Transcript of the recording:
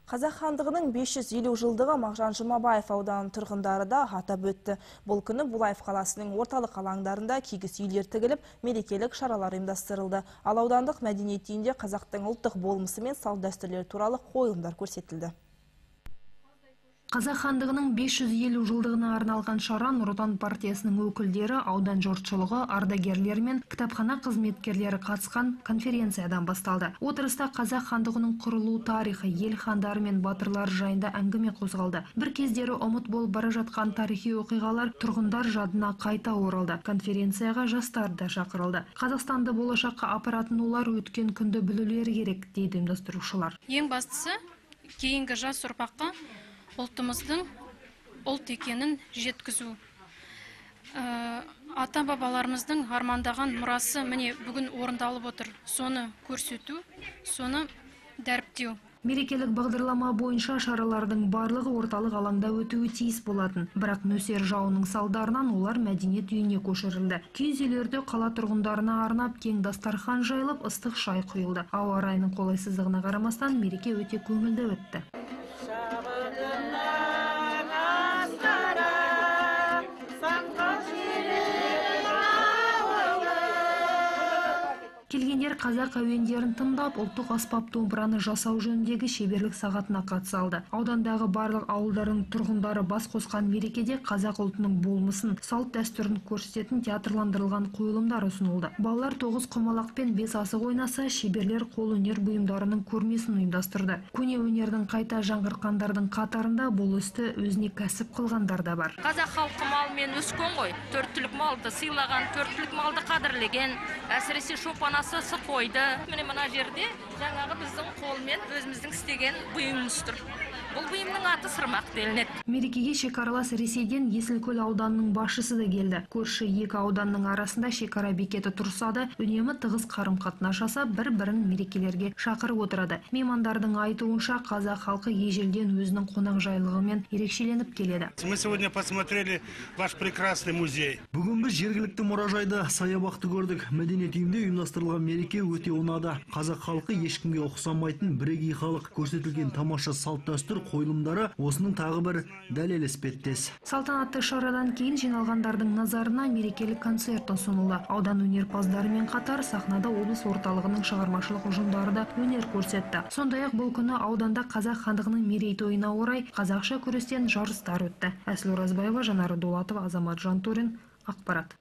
Қазақ хандығының 550 жылдығы Мағжан Жұмабаев ауданының тұрғындары да атап өтті. Бұл күні Булаев қаласының орталық алаңдарында кигіз үйлер тігіліп, мерекелік шаралар ұйымдастырылды. Ал аудандық мәдениет үйінде қазақтың ұлттық болмысы мен салт-дәстүрлері туралы қойылымдар көрсетілді. Қазақ хандығының 550 жылдығына арналған шара Нұр Отан партиясының өкілдері, аудан жұртшылығы, ардагерлер мен кітапхана қызметкерлері қатысқан конференциядан басталды. Отырыста Қазақ хандығының құрылу тарихы, ел хандары мен батырлар жайында әңгіме қозғалды. Бір кездері ұмыт болып бара жатқан тарихи оқиғалар тұрғындар жадына қайта оралды. Конференцияға жастар да шақырылды. Қазақстанды болашаққа апаратын олар өткен күнді білулері керек, дейді ұйымдастырушылар. Ең бастысы, кейінгі жас ұрпаққа ұлтымыздың ұлт екенін жеткізу. Ата-бабаларымыздың армандаған мұрасы міне бүгін орындалып отыр. Соны көрсету, соны дәріптеу. Мерекелік бағдарлама бойынша шаралардың барлығы орталық алаңда өтуі тиіс болатын. Бірақ нөсер жауының салдарынан олар мәдениет үйіне көшірілді. Киіз үйлерде қала тұрғындарына арнап кең дастархан жайылып, ыстық шай құйылды. Ауа райының қолайсыздығына қарамастан мереке өте көңілді өтті. Келгендер қазақ әуендерін тыңдап, ұлттық аспап домбыраны жасау жөніндегі шеберлік сағатына қатыса алды. Аудандағы барлық ауылдардың тұрғындары бас қосқан мерекеде қазақ ұлтының болмысын, салт дәстүрін көрсететін театрландырылған қойылымдар ұсынылды. Балалар 9 құмалақ пен 5 асық ойнаса, шеберлер қолөнер бұйымдарының көрмесін ұйымдастырды. Көне өнердің қайта жаңғыртқандардың қатарында бұл істі өзіне кәсіп қылғандар да бар. Қазақ халқы малмен өскен ғой, төрттілік малды сыйлаған, төрттілік малды қадірлеген, әсіресе шопан асысы қойды. Мына жерде жаңағы біздің қолмен өзіміздің істеген бұйымымыз тұр. Бұл бұйымның аты сырмақ делінеді. Мерекеге шекаралас Ресейден Есілкөл ауданының басшысы да келді. Көрші екі ауданның арасында шекара бекеті тұрса да, үнемі тығыз қарым-қатынас жасап, бір-бірін мерекелерге шақырып отырады. Меймандардың айтуынша, қазақ халқы ежелден өзінің қонақжайлылығымен ерекшеленіп келеді. Мы сегодня посмотрели ваш прекрасный музей. Бүгін біз жергілікті мұражайды, саябақты көрдік. Мәдениет үйінде ұйымдастырылған мереке өте ұнады. Қазақ халқы ешкімге ұқсамайтын бірегей халық. Көрсетілген тамаша салт-дәстүр қойылымдары осының тағы бір дәлелі іспеттес. Салтанатты шарадан кейін жиналғандардың назарына мерекелік концерт ұсынылды. Аудан өнерпаздарымен қатар сахнада облыс орталығының шығармашылық ұжымдары да өнер көрсетті. Сондай-ақ бұл күні ауданда қазақ хандығының мерейтойына орай қазақша күрестен жарыстар өтті. Әсіл Оразбаева, Жанар Дулатова, Азамат Жантурин, ақпарат.